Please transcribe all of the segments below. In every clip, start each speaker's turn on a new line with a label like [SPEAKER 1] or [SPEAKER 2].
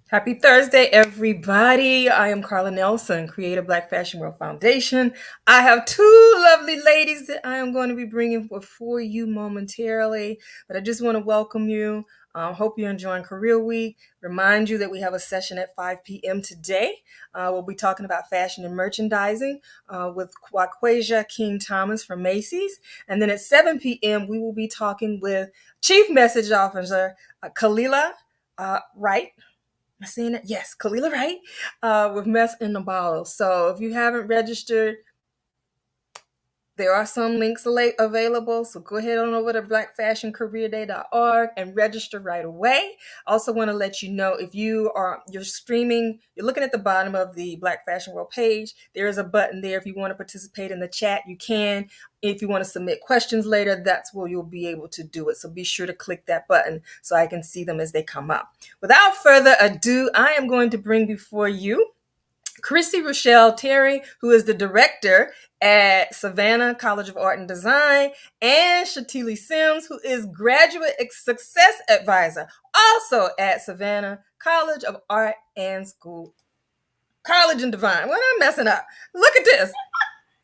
[SPEAKER 1] Happy Thursday, everybody. I am Carla Nelson, creator of Black Fashion World Foundation. I have two lovely ladies that I am going to be bringing before you momentarily, but I just want to welcome you. Hope you're enjoying Career Week. Remind you that we have a session at 5 p.m. today. We'll be talking about fashion and merchandising with Quaquasia King Thomas from Macy's. And then at 7 p.m., we will be talking with Chief Message Officer Kalila Wright. Am I saying it? Yes, Kalila Wright with Mess in the Bottle. So if you haven't registered, there are some links available, so go ahead on over to blackfashioncareerday.org and register right away. Also want to let you know if you're streaming, you're looking at the bottom of the Black Fashion World page, there is a button there. If you want to participate in the chat, you can. If you want to submit questions later, that's where you'll be able to do it. So be sure to click that button so I can see them as they come up. Without further ado, I am going to bring before you Chrissy Rochelle Terry, who is the director at Savannah College of Art and Design, and Shatili Sims, who is graduate success advisor, also at Savannah College of Art and School. College and Divine. What am I messing up? Look at this.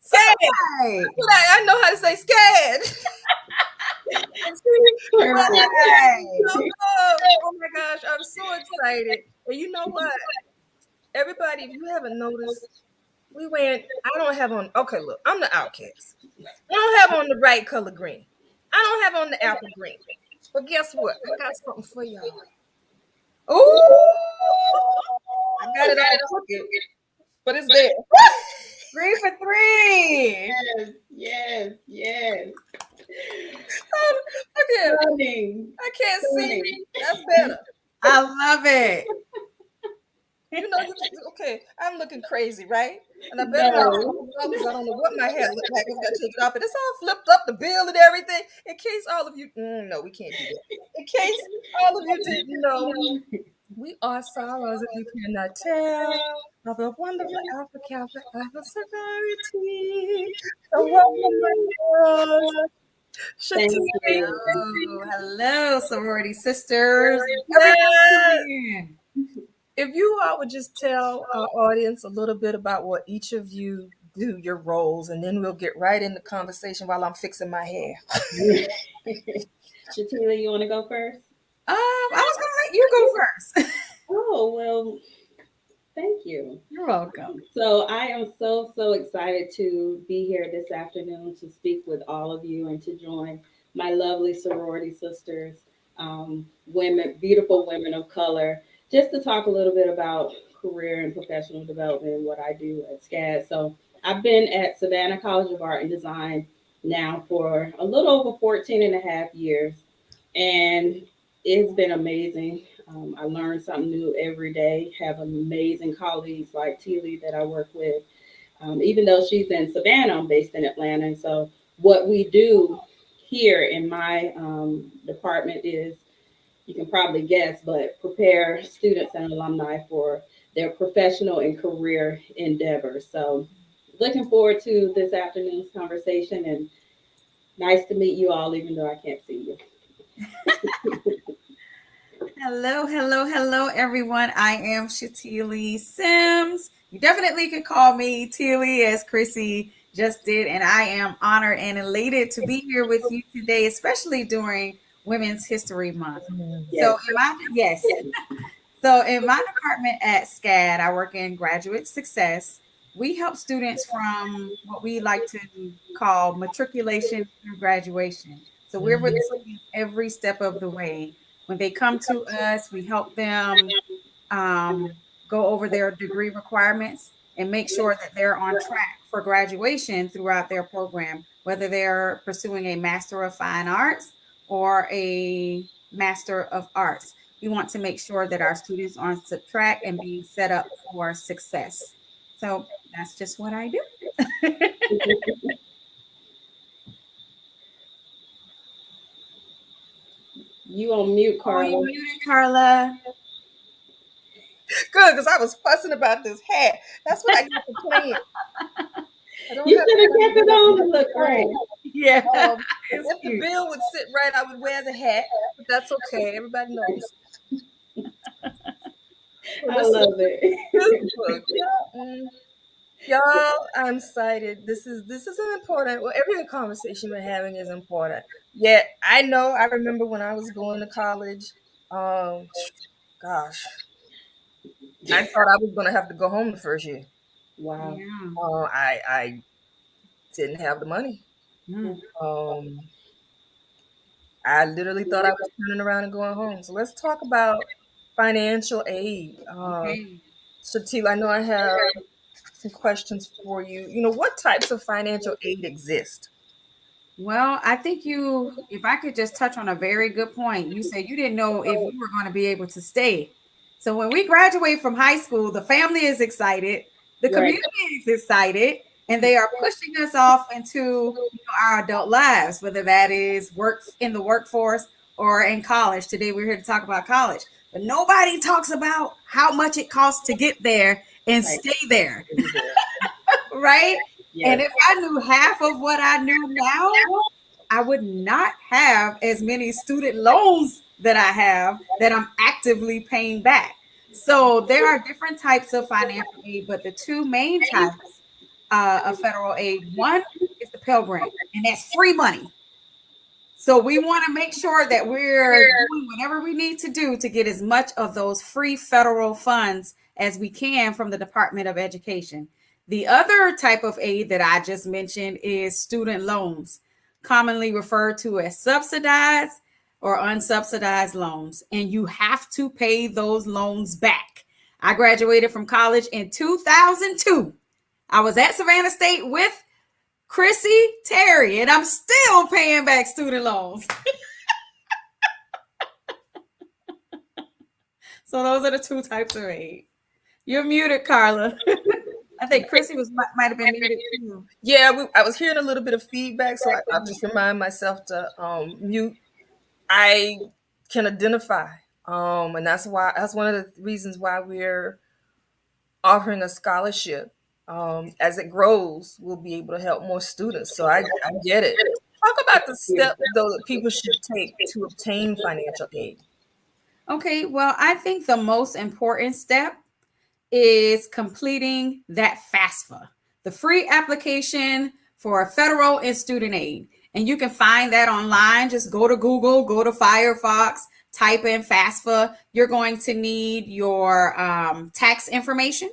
[SPEAKER 1] SCAD. Right. I know how to say SCAD. Oh my gosh, I'm so excited. And you know what? Everybody, if you haven't noticed, I don't have on, okay, look, I'm the outcast. I don't have on the right color green. I don't have on the apple green. But guess what? I got something for y'all. Ooh! I got it all crooked, but it's there.
[SPEAKER 2] 3 for 3.
[SPEAKER 3] Yes.
[SPEAKER 1] I can't see. That's better.
[SPEAKER 2] I love it.
[SPEAKER 1] Okay, I'm looking crazy, right? And I better not because I don't know what my hair looks like. I'm gonna take it off, and it's all flipped up, the bill and everything. In case all of you, no, we can't do that. In case all of you didn't know, we are sorrows if you cannot tell of the wonderful Alpha Kappa Alpha sorority. So welcome, my girls.
[SPEAKER 3] Thank you.
[SPEAKER 2] Hello, sorority sisters.
[SPEAKER 1] Yes. If you all would just tell our audience a little bit about what each of you do, your roles, and then we'll get right into conversation while I'm fixing my hair.
[SPEAKER 3] Shatila, you want to go first?
[SPEAKER 2] I was going to let you go first.
[SPEAKER 3] Oh, well, thank you.
[SPEAKER 2] You're welcome.
[SPEAKER 3] So I am so excited to be here this afternoon to speak with all of you and to join my lovely sorority sisters, women, beautiful women of color, just to talk a little bit about career and professional development and what I do at SCAD. So I've been at Savannah College of Art and Design now for a little over 14 and a half years. And it's been amazing. I learn something new every day, have amazing colleagues like Teely that I work with. Even though she's in Savannah, I'm based in Atlanta. And so what we do here in my department is, you can probably guess, but prepare students and alumni for their professional and career endeavors. So looking forward to this afternoon's conversation, and nice to meet you all, even though I can't see you.
[SPEAKER 2] Hello, everyone. I am Shatili Sims. You definitely can call me Teely, as Chrissy just did, and I am honored and elated to be here with you today, especially during Women's History Month.
[SPEAKER 3] Yes.
[SPEAKER 2] So in my department at SCAD, I work in graduate success. We help students from what we like to call matriculation through graduation. So we're with students every step of the way. When they come to us, we help them go over their degree requirements and make sure that they're on track for graduation throughout their program, whether they're pursuing a Master of Fine Arts or a Master of Arts. We want to make sure that our students are on track and being set up for success. So that's just what I do.
[SPEAKER 3] You on mute, Carla.
[SPEAKER 2] You muted, Carla.
[SPEAKER 1] Good, because I was fussing about this hat. That's what I get for playing.
[SPEAKER 3] You should have kept it on to look great.
[SPEAKER 2] Yeah.
[SPEAKER 1] If the bill would sit right, I would wear the hat, but that's okay. Everybody knows. Well,
[SPEAKER 3] I
[SPEAKER 1] this
[SPEAKER 3] love
[SPEAKER 1] this
[SPEAKER 3] it.
[SPEAKER 1] book, y'all, I'm excited. This is an important. Well, every conversation we're having is important. Yet I know. I remember when I was going to college. Um, gosh, I thought I was gonna have to go home the first year.
[SPEAKER 3] Wow.
[SPEAKER 2] Yeah.
[SPEAKER 1] I didn't have the money.
[SPEAKER 2] Mm.
[SPEAKER 1] Um, I literally thought I was turning around and going home. So let's talk about financial aid.
[SPEAKER 2] Okay.
[SPEAKER 1] Shatil, I know I have some questions for you. What types of financial aid exist?
[SPEAKER 2] Well, I think if I could just touch on a very good point, you said you didn't know if you were going to be able to stay. So when we graduate from high school, the family is excited, the
[SPEAKER 3] Right.
[SPEAKER 2] community is excited, and they are pushing us off into our adult lives, whether that is work in the workforce or in college. Today we're here to talk about college, but nobody talks about how much it costs to get there and
[SPEAKER 3] Right.
[SPEAKER 2] stay there,
[SPEAKER 3] Be there.
[SPEAKER 2] right? And
[SPEAKER 3] Yes.
[SPEAKER 2] if I knew half of what I knew now, I would not have as many student loans that I have that I'm actively paying back. So there are different types of financial aid, but the two main types of federal aid, one is the Pell Grant, and that's free money. So we want to make sure that we're doing whatever we need to do to get as much of those free federal funds as we can from the Department of Education. The other type of aid that I just mentioned is student loans, commonly referred to as subsidized or unsubsidized loans. And you have to pay those loans back. I graduated from college in 2002. I was at Savannah State with Chrissy Terry, and I'm still paying back student loans. So those are the two types of aid. You're muted, Carla. I think Chrissy might have been muted too.
[SPEAKER 1] Yeah, I was hearing a little bit of feedback, so I'll just remind myself to mute. I can identify, and that's one of the reasons why we're offering a scholarship. As it grows, we'll be able to help more students. So I get it. Talk about the steps though that people should take to obtain financial aid.
[SPEAKER 2] Okay, well, I think the most important step is completing that FAFSA, the free application for federal and student aid. And you can find that online. Just go to Google, go to Firefox, type in FAFSA. You're going to need your tax information.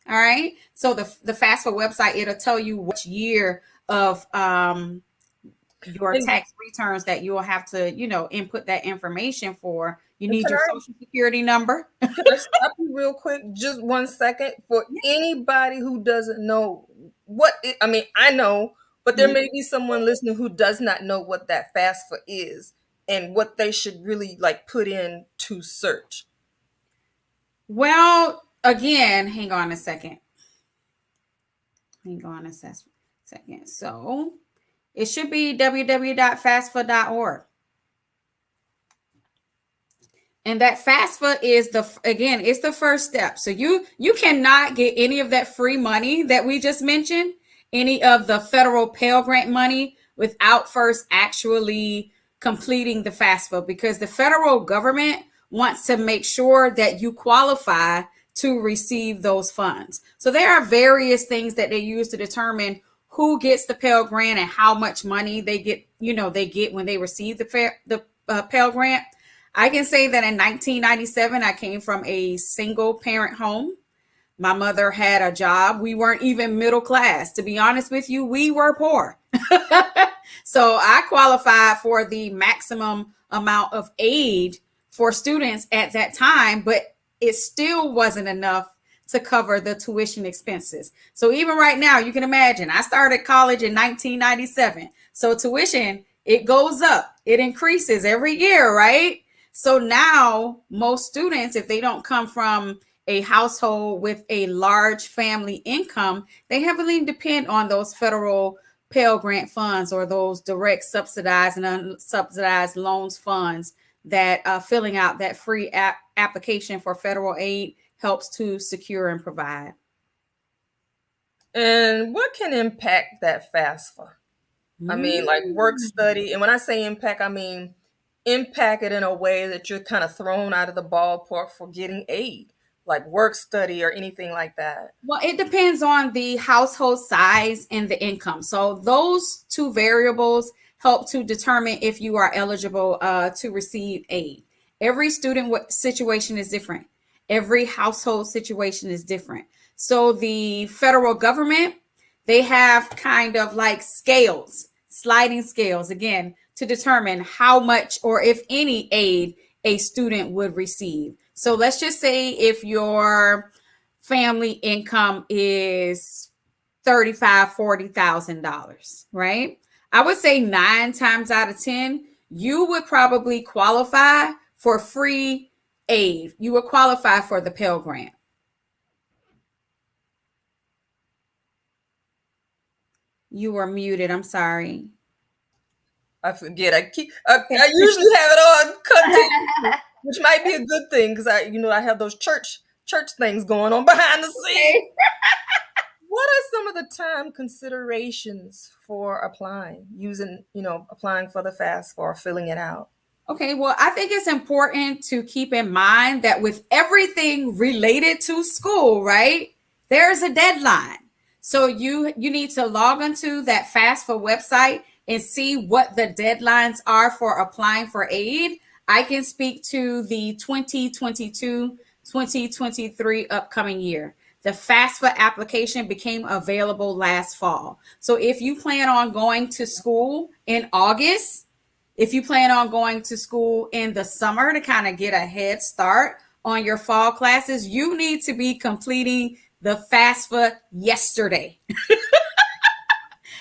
[SPEAKER 2] All right. So the FAFSA website, it'll tell you which year of your
[SPEAKER 1] And
[SPEAKER 2] tax returns that you will have to, input that information for. You
[SPEAKER 1] and
[SPEAKER 2] need
[SPEAKER 1] can
[SPEAKER 2] your
[SPEAKER 1] I
[SPEAKER 2] social security number.
[SPEAKER 1] can I stop you real quick, just 1 second, for anybody who doesn't know I mean, I know, but there may be someone listening who does not know what that FAFSA is and what they should really like put in to search.
[SPEAKER 2] Well, again, hang on a second. Hang on a second. So it should be www.fastfa.org. And that FAFSA is it's the first step. So you cannot get any of that free money that we just mentioned, any of the federal Pell Grant money, without first actually completing the FAFSA, because the federal government wants to make sure that you qualify to receive those funds. So there are various things that they use to determine who gets the Pell Grant and how much money they get. They get when they receive the Pell Grant. I can say that in 1997, I came from a single parent home. My mother had a job. We weren't even middle class. To be honest with you, we were poor. So I qualified for the maximum amount of aid for students at that time, but it still wasn't enough to cover the tuition expenses. So even right now, you can imagine, I started college in 1997. So tuition, it goes up, it increases every year, right? So now most students, if they don't come from a household with a large family income, they heavily depend on those federal Pell Grant funds or those direct subsidized and unsubsidized loans funds that filling out that free application for federal aid helps to secure and provide.
[SPEAKER 1] And what can impact that FAFSA? I mean, like work study. And when I say impact, I mean impact it in a way that you're kind of thrown out of the ballpark for getting aid. like work study or anything like that?
[SPEAKER 2] Well, it depends on the household size and the income. So those two variables help to determine if you are eligible to receive aid. Every student situation is different. Every household situation is different. So the federal government, they have kind of like scales, sliding scales, again, to determine how much or if any aid a student would receive. So let's just say if your family income is $40,000, right? I would say 9 times out of 10, you would probably qualify for free aid. You would qualify for the Pell Grant. You were muted. I'm sorry.
[SPEAKER 1] I forget. I usually have it on cut, which might be a good thing because I have those church things going on behind the scenes. What are some of the time considerations for applying, applying for the FAFSA or filling it out?
[SPEAKER 2] Okay, well, I think it's important to keep in mind that with everything related to school, right, there's a deadline. So you need to log into that FAFSA website and see what the deadlines are for applying for aid. I can speak to the 2022-2023 upcoming year. The FAFSA application became available last fall. So if you plan on going to school in August, if you plan on going to school in the summer to kind of get a head start on your fall classes, you need to be completing the FAFSA yesterday.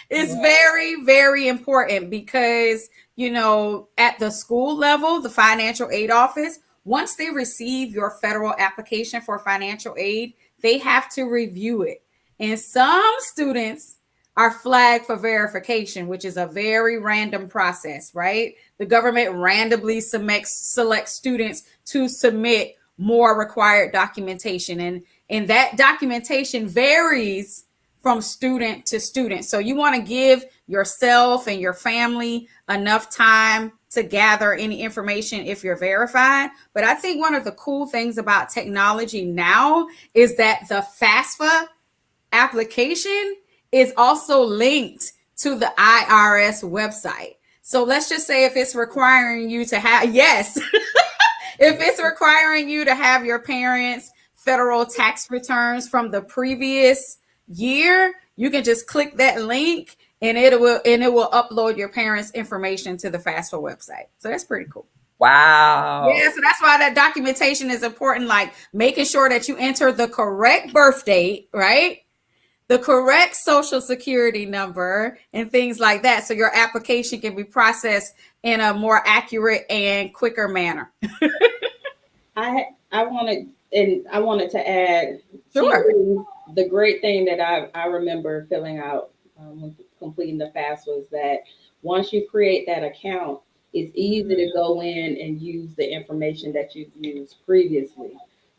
[SPEAKER 2] It's very, very important because, at the school level, the financial aid office, once they receive your federal application for financial aid, they have to review it. And some students are flagged for verification, which is a very random process, right? The government randomly selects students to submit more required documentation. And that documentation varies from student to student. So you want to give yourself and your family enough time to gather any information if you're verified. But I think one of the cool things about technology now is that the FAFSA application is also linked to the IRS website. So let's just say if it's requiring you to have, yes, if it's requiring you to have your parents' federal tax returns from the previous year, you can just click that link and it will upload your parents' information to the FAFSA website. So that's pretty cool.
[SPEAKER 1] Wow.
[SPEAKER 2] Yeah, so that's why that documentation is important, like making sure that you enter the correct birth date, right? The correct social security number and things like that. So your application can be processed in a more accurate and quicker manner.
[SPEAKER 3] I wanted to add,
[SPEAKER 2] sure,
[SPEAKER 3] the great thing that I remember filling out when completing the FAFSA was that once you create that account, it's easy to go in and use the information that you've used previously.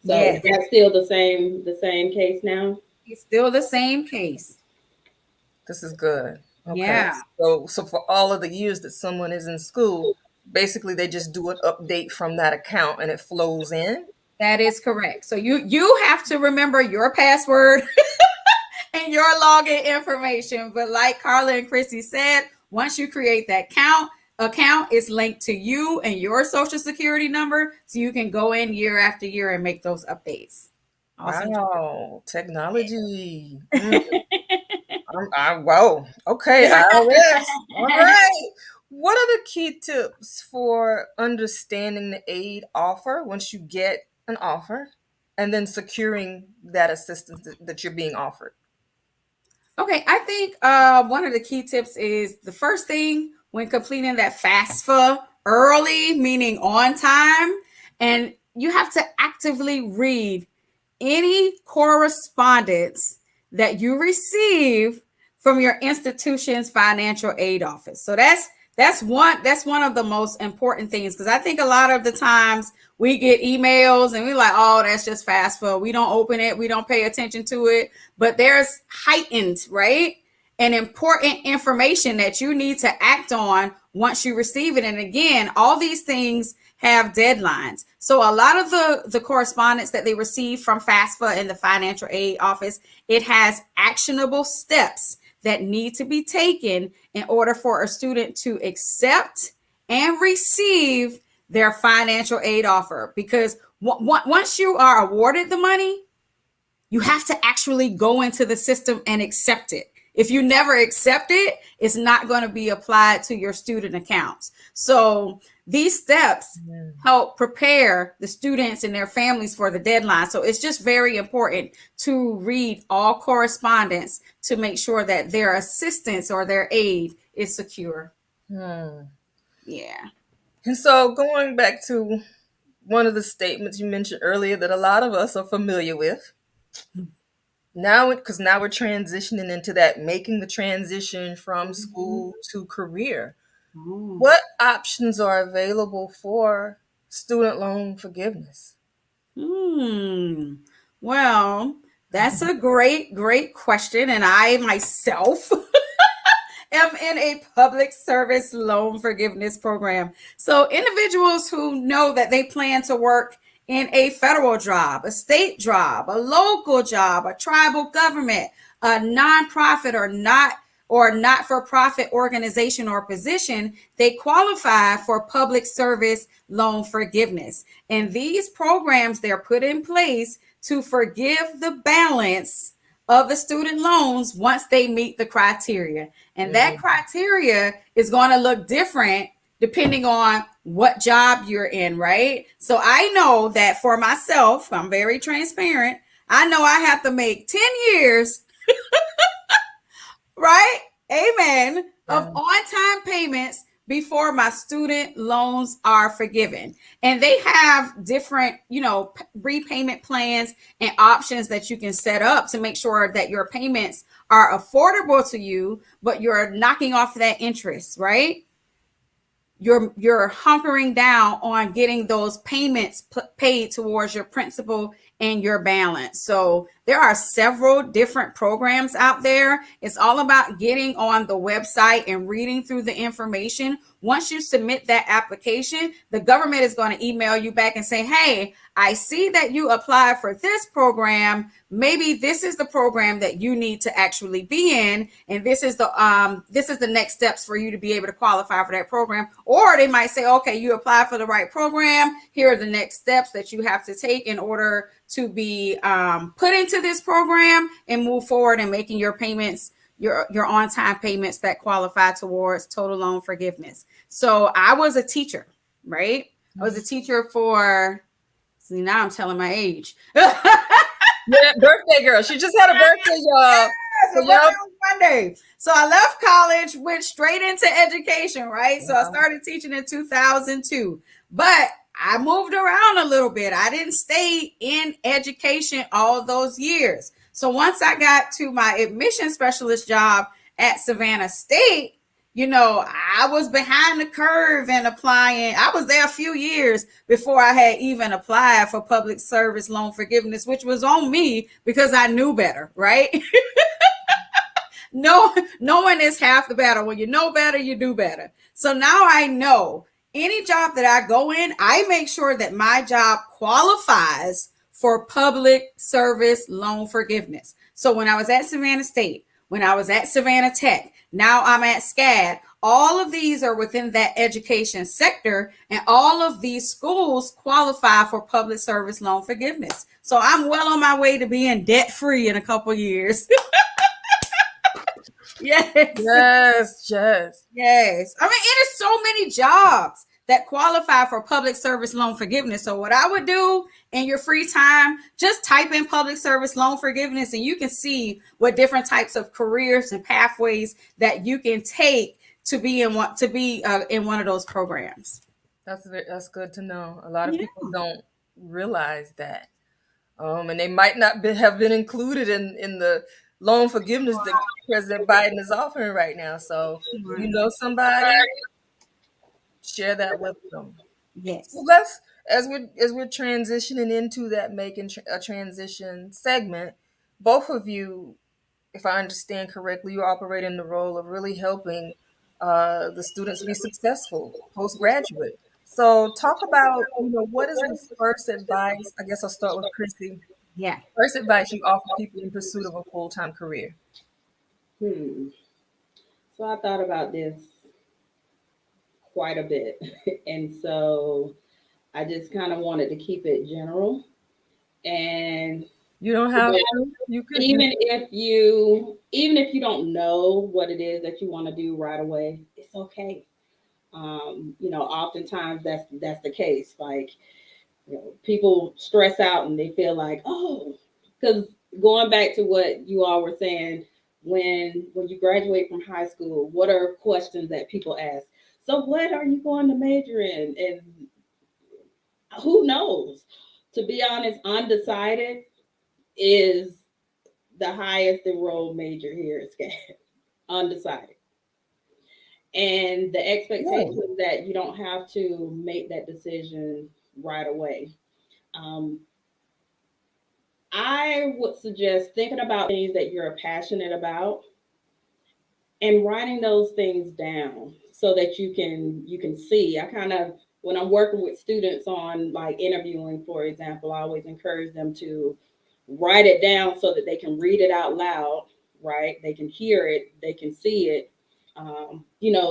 [SPEAKER 3] So Is that still the same case now?
[SPEAKER 2] It's still the same case.
[SPEAKER 1] This is good. Okay.
[SPEAKER 2] Yeah.
[SPEAKER 1] So for all of the years that someone is in school, basically they just do an update from that account and it flows in.
[SPEAKER 2] That is correct. So you have to remember your password and your login information. But like Carla and Christy said, once you create that account is linked to you and your social security number, so you can go in year after year and make those updates.
[SPEAKER 1] Awesome. Wow, technology. Whoa. Okay. IRS. All right. What are the key tips for understanding the aid offer once you get an offer and then securing that assistance that you're being offered?
[SPEAKER 2] Okay, I think one of the key tips is the first thing when completing that FAFSA early, meaning on time, and you have to actively read any correspondence that you receive from your institution's financial aid office. So that's one of the most important things, because I think a lot of the times we get emails and we're like, oh, that's just FAFSA. We don't open it. We don't pay attention to it. But there's heightened, right, and important information that you need to act on once you receive it. And again, all these things have deadlines. So a lot of the correspondence that they receive from FAFSA and the financial aid office, it has actionable steps that need to be taken in order for a student to accept and receive their financial aid offer. Because once you are awarded the money, you have to actually go into the system and accept it. If you never accept it, it's not going to be applied to your student accounts. So these steps help prepare the students and their families for the deadline. So it's just very important to read all correspondence to make sure that their assistance or their aid is secure. Yeah.
[SPEAKER 1] And so going back to one of the statements you mentioned earlier that a lot of us are familiar with, now because now we're transitioning into that, making the transition from school to career. What options are available for student loan forgiveness?
[SPEAKER 2] Well, that's a great question. And I myself am in a public service loan forgiveness program. So individuals who know that they plan to work in a federal job, a state job, a local job, a tribal government, a nonprofit or not for profit organization or position, they qualify for public service loan forgiveness. And these programs, they're put in place to forgive the balance of the student loans once they meet the criteria. And that criteria is going to look different depending on what job you're in, right? So I know that for myself, I'm very transparent. I know I have to make 10 years, right? Amen. Of on-time payments before my student loans are forgiven. And they have different, repayment plans and options that you can set up to make sure that your payments are affordable to you, but you're knocking off that interest, right? You're hunkering down on getting those payments paid towards your principal and your balance. So there are several different programs out there. It's all about getting on the website and reading through the information. Once you submit that application, the government is going to email you back and say, hey, I see that you applied for this program. Maybe this is the program that you need to actually be in, and this is the next steps for you to be able to qualify for that program. Or they might say, okay, you applied for the right program. Here are the next steps that you have to take in order to be put into this program and move forward in making your payments, your on-time payments that qualify towards total loan forgiveness. So I was a teacher, right? I was a teacher for, see, now I'm telling my age.
[SPEAKER 1] Yeah, birthday girl. She just had a birthday, y'all.
[SPEAKER 2] So Monday. So I left college, went straight into education, right? So I started teaching in 2002. But I moved around a little bit. I didn't stay in education all those years. So once I got to my admission specialist job at Savannah State, I was behind the curve and applying. I was there a few years before I had even applied for public service loan forgiveness, which was on me because I knew better, right? No, knowing is half the battle. When you know better, you do better. So now I know any job that I go in, I make sure that my job qualifies for public service loan forgiveness. So when I was at Savannah State, when I was at Savannah Tech, now I'm at SCAD. All of these are within that education sector, and all of these schools qualify for public service loan forgiveness. So I'm well on my way to being debt free in a couple years. Yes. Yes. I mean, it is so many jobs that qualify for public service loan forgiveness. So what I would do in your free time, just type in public service loan forgiveness, and you can see what different types of careers and pathways that you can take to be in one of those programs.
[SPEAKER 1] That's good to know. A lot of people don't realize that, and they might not have been included in the loan forgiveness that President Biden is offering right now. So, somebody, share that with them.
[SPEAKER 2] Yes.
[SPEAKER 1] So let's, as we're transitioning into that making a transition segment, both of you, if I understand correctly, you operate in the role of really helping the students be successful postgraduate. So talk about, what is the first advice? I guess I'll start with Chrissy.
[SPEAKER 2] Yeah.
[SPEAKER 1] First advice you offer people in pursuit of a full-time career.
[SPEAKER 3] Hmm. So I thought about this quite a bit. And so I just kind of wanted to keep it general. And
[SPEAKER 1] You don't have to. You could.
[SPEAKER 3] even if you don't know what it is that you want to do right away, it's okay. Oftentimes that's the case. Like, people stress out and they feel like, oh, because going back to what you all were saying, when you graduate from high school, what are questions that people ask? So what are you going to major in? And who knows? To be honest, undecided is the highest enrolled major here at SCAD. Undecided. And the
[SPEAKER 1] Yeah.
[SPEAKER 3] expectation that you don't have to make that decision right away. Um, I would suggest thinking about things that you're passionate about and writing those things down so that you can see. I kind of, when I'm working with students on like interviewing, for example, I always encourage them to write it down so that they can read it out loud, right? They can hear it, they can see it.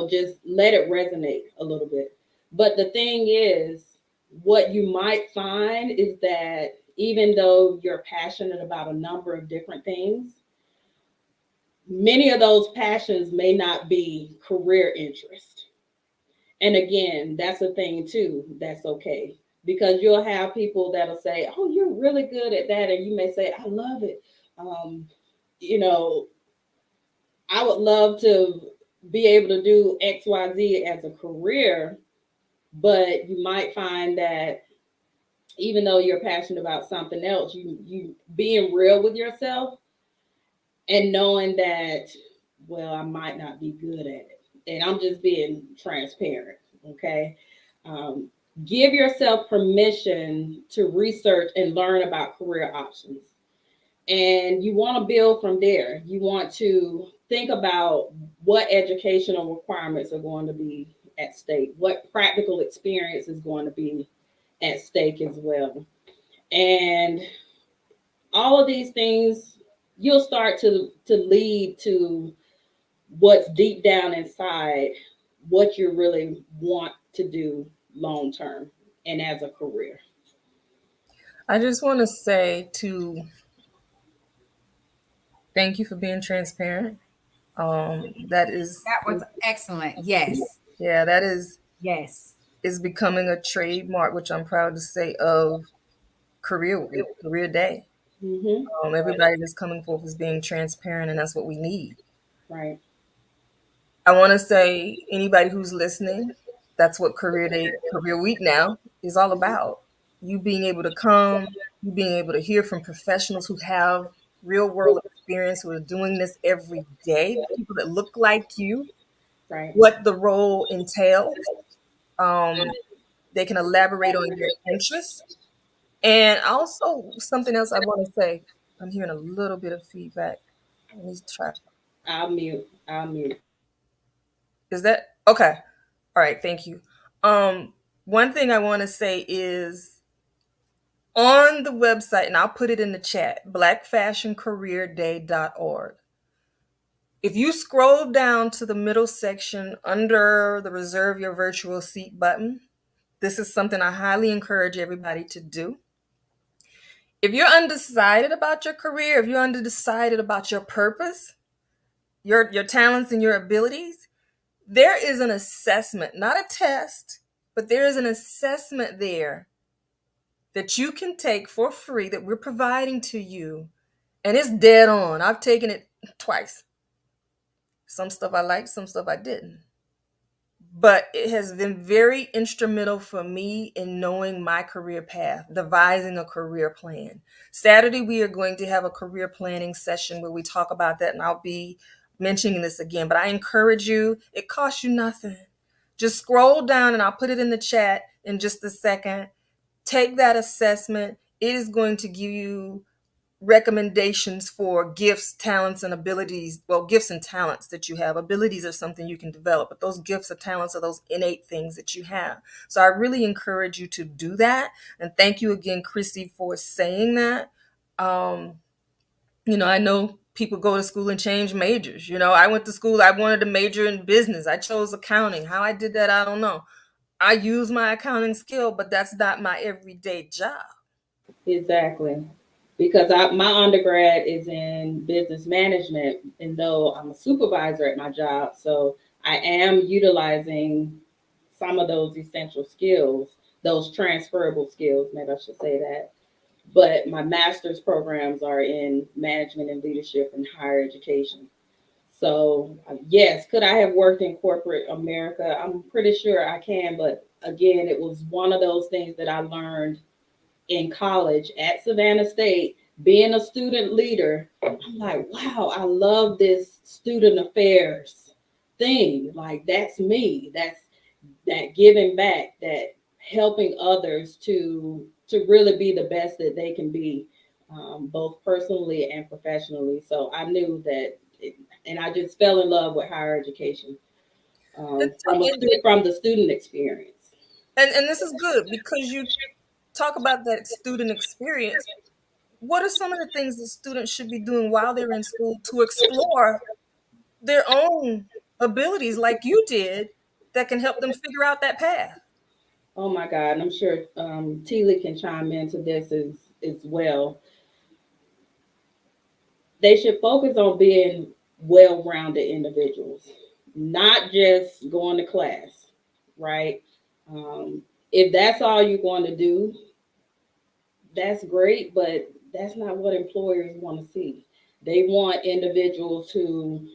[SPEAKER 3] Just let it resonate a little bit. But the thing is, what you might find is that even though you're passionate about a number of different things, many of those passions may not be career interest. And again, that's a thing too. That's okay. Because you'll have people that'll say, oh, you're really good at that. And you may say, I love it. Um, you know, I would love to be able to do XYZ as a career, but you might find that even though you're passionate about something else, you being real with yourself and knowing that, well, I might not be good at it. And I'm just being transparent, okay? Um, Give yourself permission to research and learn about career options. And you want to build from there. You want to think about what educational requirements are going to be at stake, what practical experience is going to be at stake as well. And all of these things, you'll start to lead to what's deep down inside, what you really want to do long term and as a career.
[SPEAKER 1] I just want to say to thank you for being transparent. That is,
[SPEAKER 2] That was excellent. Yes.
[SPEAKER 1] yeah, that
[SPEAKER 2] Yes.
[SPEAKER 1] is becoming a trademark, which I'm proud to say, of Career Week, Career Day.
[SPEAKER 3] Mm-hmm.
[SPEAKER 1] Everybody that's coming forth is being transparent, and that's what we need.
[SPEAKER 3] Right.
[SPEAKER 1] I want to say, anybody who's listening, that's what Career Day, Career Week now is all about. You being able to come, you being able to hear from professionals who have real world experience, who are doing this every day, people that look like you,
[SPEAKER 3] Right.
[SPEAKER 1] what the role entails. Um, they can elaborate on your interests. And also, something else I want to say, I'm hearing a little bit of feedback. Let me try.
[SPEAKER 3] I'll mute. I'll mute.
[SPEAKER 1] Is that okay? All right, thank you. Um, One thing I want to say is on the website, and I'll put it in the chat, blackfashioncareerday.org. If you scroll down to the middle section under the reserve your virtual seat button, this is something I highly encourage everybody to do. If you're undecided about your career, if you're undecided about your purpose, your talents and your abilities, there is an assessment, not a test, but there is an assessment there that you can take for free that we're providing to you. And it's dead on. I've taken it twice. Some stuff I liked, some stuff I didn't. But it has been very instrumental for me in knowing my career path, devising a career plan. Saturday, we are going to have a career planning session where we talk about that, and I'll be mentioning this again. But I encourage you, it costs you nothing. Just scroll down, and I'll put it in the chat in just a second. Take that assessment. It is going to give you recommendations for gifts, talents, and abilities. Well, gifts and talents that you have. Abilities are something you can develop, but those gifts or talents are those innate things that you have. So I really encourage you to do that. And thank you again, Chrissy, for saying that. Um, I know people go to school and change majors. I went to school, I wanted to major in business. I chose accounting. How I did that, I don't know. I use my accounting skill, but that's not my everyday job.
[SPEAKER 3] Exactly. Because my undergrad is in business management, and though I'm a supervisor at my job, so I am utilizing some of those essential skills, those transferable skills, maybe I should say that. But my master's programs are in management and leadership and higher education. So, yes, could I have worked in corporate America? I'm pretty sure I can, but again, it was one of those things that I learned in college at Savannah State, being a student leader. I'm like, wow, I love this student affairs thing. Like, that's me. That's that giving back, that helping others to really be the best that they can be, both personally and professionally. So I knew that, and I just fell in love with higher education,
[SPEAKER 1] And,
[SPEAKER 3] from the student experience.
[SPEAKER 1] and this is good because you talk about that student experience. What are some of the things that students should be doing while they're in school to explore their own abilities like you did that can help them figure out that path?
[SPEAKER 3] Oh my God, and I'm sure Teely can chime into this as well. They should focus on being well-rounded individuals, not just going to class, right? Um, if that's all you're going to do, that's great, but that's not what employers want to see. They want individuals who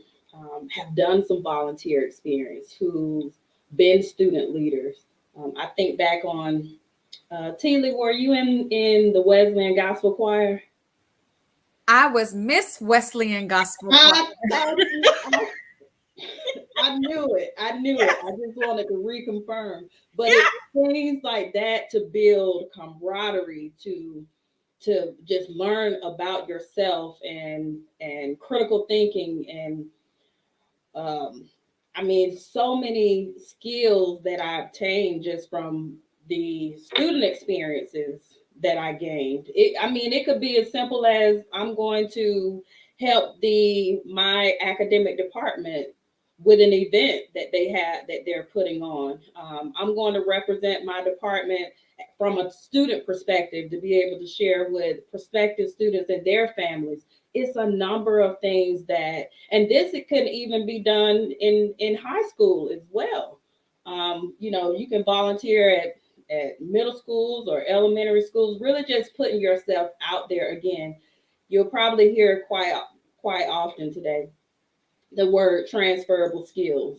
[SPEAKER 3] have done some volunteer experience, who've been student leaders. I think back on Teely, were you in the Wesleyan Gospel Choir?
[SPEAKER 2] I was Miss Wesleyan Gospel Choir.
[SPEAKER 3] I knew it. I knew it. I just wanted to reconfirm. But it's things like that to build camaraderie, to just learn about yourself and critical thinking and I mean so many skills that I obtained just from the student experiences that I gained. I mean, it could be as simple as I'm going to help my academic department with an event that they're putting on. I'm going to represent my department from a student perspective to be able to share with prospective students and their families. It's a number of things that, and this it could even be done in high school as well. You can volunteer at middle schools or elementary schools, really just putting yourself out there. Again, you'll probably hear quite often today the word transferable skills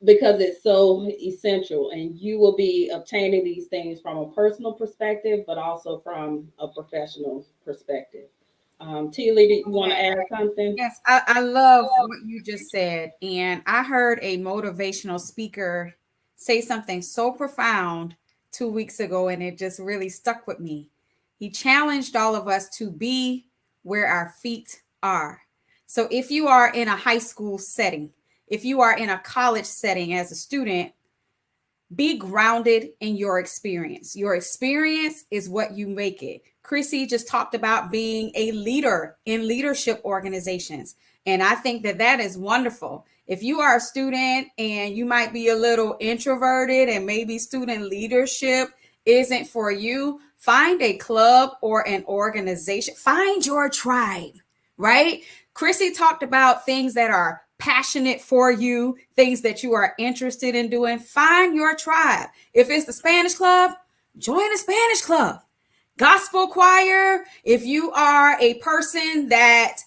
[SPEAKER 3] because it's so essential, and you will be obtaining these things from a personal perspective but also from a professional perspective. Teely, do you want to add something?
[SPEAKER 2] Yes, I love what you just said. And I heard a motivational speaker say something so profound 2 weeks ago, and it just really stuck with me. He challenged all of us to be where our feet are. So if you are in a high school setting, if you are in a college setting as a student, be grounded in your experience. Your experience is what you make it. Chrissy just talked about being a leader in leadership organizations. And I think that that is wonderful. If you are a student and you might be a little introverted and maybe student leadership isn't for you, find a club or an organization. Find your tribe, right? Chrissy talked about things that are passionate for you, things that you are interested in doing. Find your tribe. If it's the Spanish club, join the Spanish club. Gospel choir, if you are a person that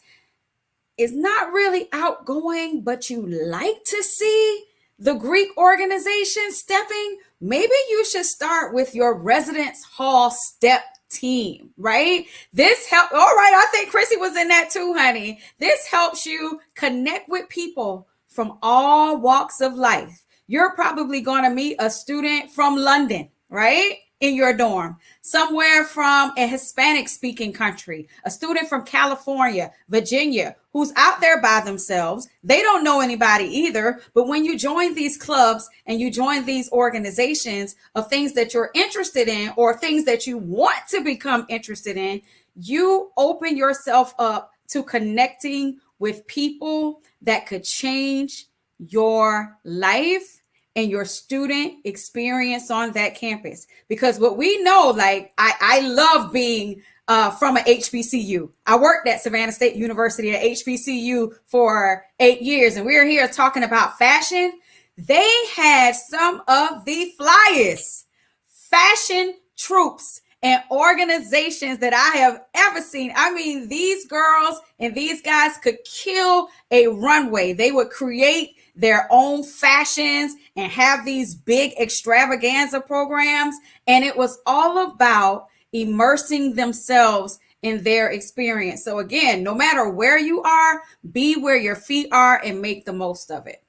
[SPEAKER 2] is not really outgoing, but you like to see the Greek organization stepping, maybe you should start with your residence hall step team, right? This help. All right, I think Chrissy was in that too, honey. This helps you connect with people from all walks of life. You're probably going to meet a student from London, right? in your dorm, somewhere from a Hispanic speaking country, a student from California, Virginia, who's out there by themselves. They don't know anybody either. But when you join these clubs and you join these organizations of things that you're interested in or things that you want to become interested in, you open yourself up to connecting with people that could change your life and your student experience on that campus. Because what we know, like I love being from an HBCU. I worked at Savannah State University at HBCU for 8 years, and we're here talking about fashion. They had some of the flyest fashion troops and organizations that I have ever seen. I mean, these girls and these guys could kill a runway. They would create their own fashions and have these big extravaganza programs. And it was all about immersing themselves in their experience. So again, no matter where you are, be where your feet are and make the most of it.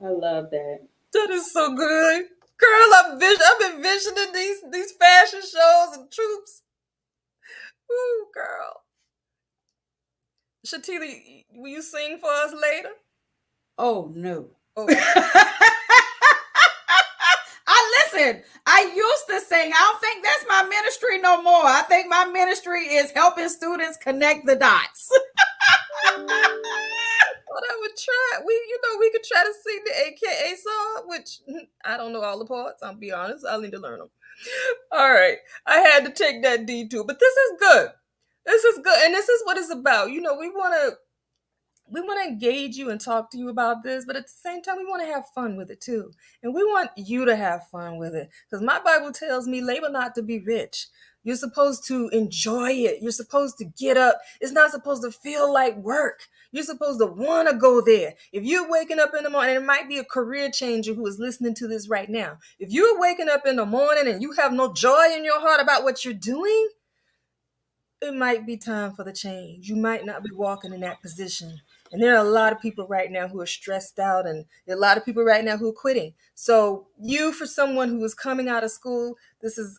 [SPEAKER 3] I love that.
[SPEAKER 1] That is so good. Girl, I've been envisioning these fashion shows and troops. Ooh, girl. Shatili, will you sing for us later?
[SPEAKER 2] Oh no.
[SPEAKER 1] Oh.
[SPEAKER 2] Listen, I used to sing. I don't think that's my ministry no more. I think my ministry is helping students connect the dots.
[SPEAKER 1] Well, I would try. We could try to sing the AKA song, which I don't know all the parts. I'll be honest. I'll need to learn them. All right. I had to take that detour, but this is good. This is good. And this is what it's about. We want to engage you and talk to you about this, but at the same time, we want to have fun with it too. And we want you to have fun with it. Because my Bible tells me, labor not to be rich. You're supposed to enjoy it. You're supposed to get up. It's not supposed to feel like work. You're supposed to want to go there. If you're waking up in the morning, and it might be a career changer who is listening to this right now. If you're waking up in the morning and you have no joy in your heart about what you're doing, it might be time for the change. You might not be walking in that position. And there are a lot of people right now who are stressed out, and there are a lot of people right now who are quitting. So for someone who is coming out of school, this is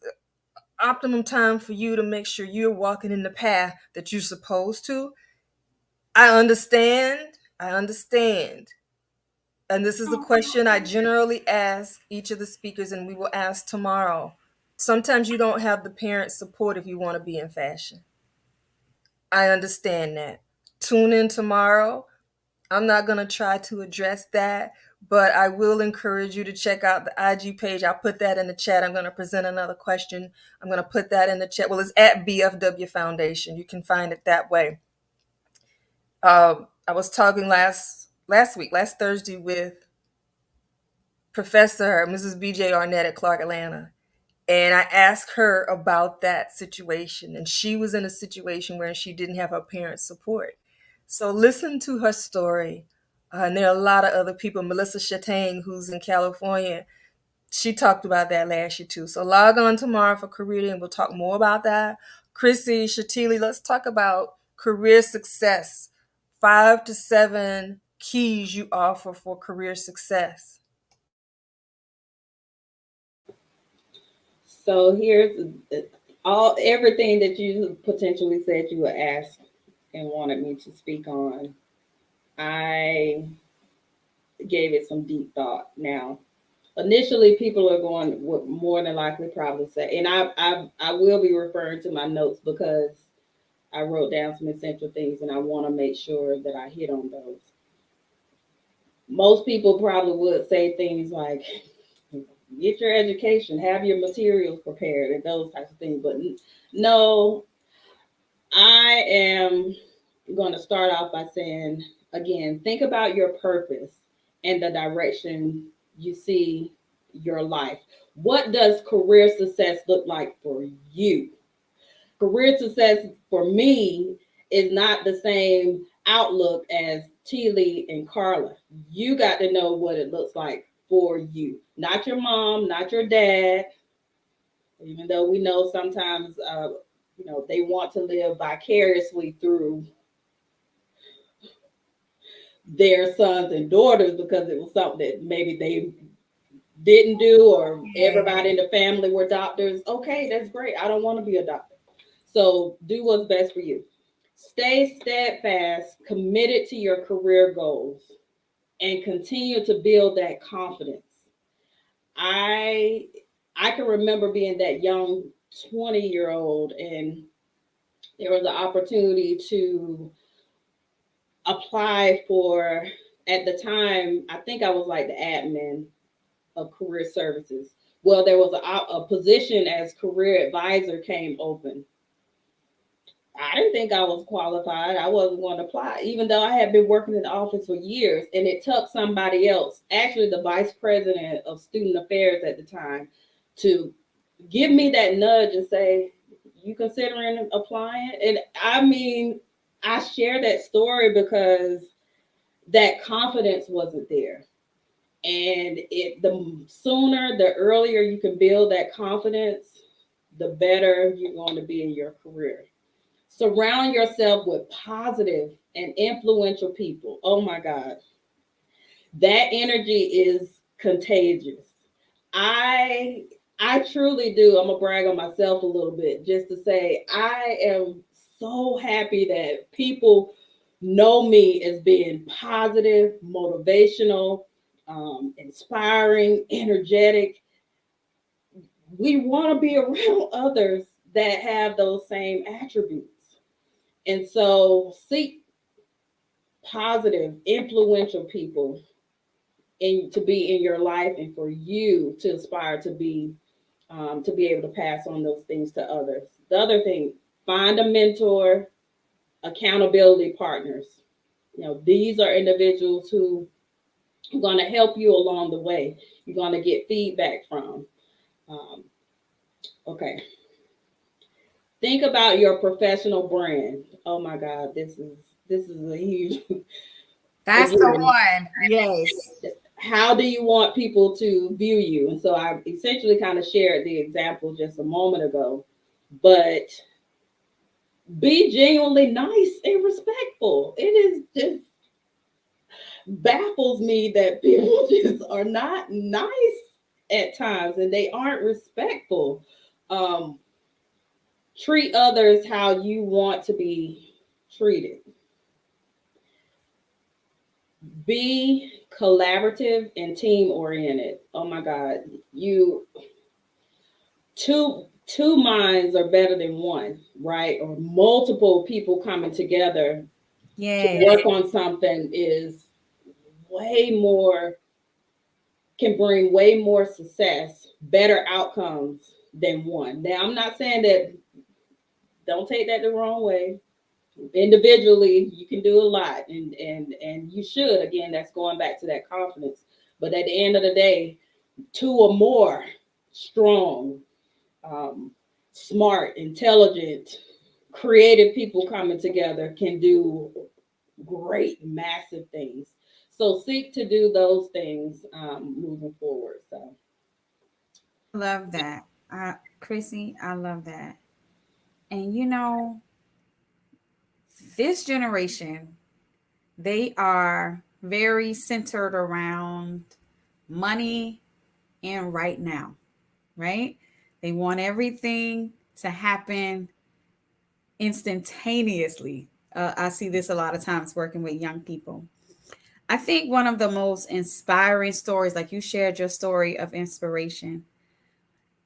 [SPEAKER 1] optimum time for you to make sure you're walking in the path that you're supposed to. I understand. And this is a question I generally ask each of the speakers, and we will ask tomorrow. Sometimes you don't have the parent support if you want to be in fashion. I understand that. Tune in tomorrow. I'm not going to try to address that, but I will encourage you to check out the IG page. I'll put that in the chat. I'm going to present another question. I'm going to put that in the chat. Well, it's at BFW Foundation. You can find it that way. I was talking last Thursday, with Professor Mrs. BJ Arnett at Clark Atlanta. And I asked her about that situation. And she was in a situation where she didn't have her parents' support. So listen to her story. And there are a lot of other people. Melissa Chatang, who's in California, she talked about that last year too. So log on tomorrow for Career Day and we'll talk more about that. Chrissy, Shatili, let's talk about career success. 5 to 7 keys you offer for career success.
[SPEAKER 3] So here's everything that you potentially said you would ask and wanted me to speak on. I gave it some deep thought. Now, initially, people are going would more than likely probably say, and I will be referring to my notes because I wrote down some essential things, and I want to make sure that I hit on those. Most people probably would say things like, get your education, have your materials prepared, and those types of things. But no, I am going to start off by saying, again, think about your purpose and the direction you see your life. What does career success look like for you? Career success for me is not the same outlook as T. Lee and Carla. You got to know what it looks like for you, not your mom, not your dad. Even though we know sometimes, they want to live vicariously through their sons and daughters because it was something that maybe didn't do, or
[SPEAKER 2] Yeah.
[SPEAKER 3] everybody in the family were doctors. Okay, that's great. I don't want to be a doctor. So do what's best for you. Stay steadfast, committed to your career goals, and continue to build that confidence. I I can remember being that young 20-year old, and there was an opportunity to apply for, at the time, I think I was like the admin of career services. Well, there was a position as career advisor came open. I didn't think I was qualified. I wasn't going to apply, even though I had been working in the office for years. And it took somebody else, actually the vice president of student affairs at the time, to give me that nudge and say, "You considering applying?" And I mean, I share that story because that confidence wasn't there. And the sooner, the earlier you can build that confidence, the better you're going to be in your career. Surround yourself with positive and influential people. Oh my God. That energy is contagious. I I truly do. I'm gonna brag on myself a little bit just to say I am so happy that people know me as being positive, motivational, inspiring, energetic. We want to be around others that have those same attributes. And so seek positive, influential people to be in your life, and for you to aspire to be able to pass on those things to others. The other thing, find a mentor, accountability partners. You know, these are individuals who are going to help you along the way. You're going to get feedback from. Um, okay. Think about your professional brand. Oh my God, this is a huge
[SPEAKER 2] That's the
[SPEAKER 3] again.
[SPEAKER 2] one. Yes.
[SPEAKER 3] How do you want people to view you? And so I essentially kind of shared the example just a moment ago, but be genuinely nice and respectful. It is just baffles me that people just are not nice at times, and they aren't respectful. Um, Treat others how you want to be treated. Be collaborative and team oriented. Oh my God, you two minds are better than one, right? Or multiple people coming together to
[SPEAKER 2] Yes.
[SPEAKER 3] work on something is way more, can bring way more success, better outcomes than one. Now, I'm not saying that, don't take that the wrong way. Individually, you can do a lot, and you should. Again, that's going back to that confidence. But at the end of the day, two or more strong, um, smart, intelligent, creative people coming together can do great, massive things. So seek to do those things moving forward. So
[SPEAKER 2] Love that. Chrissy, I love that. And you know, this generation, they are very centered around money and right now, right? They want everything to happen instantaneously. I see this a lot of times working with young people. I think one of the most inspiring stories, like you shared your story of inspiration,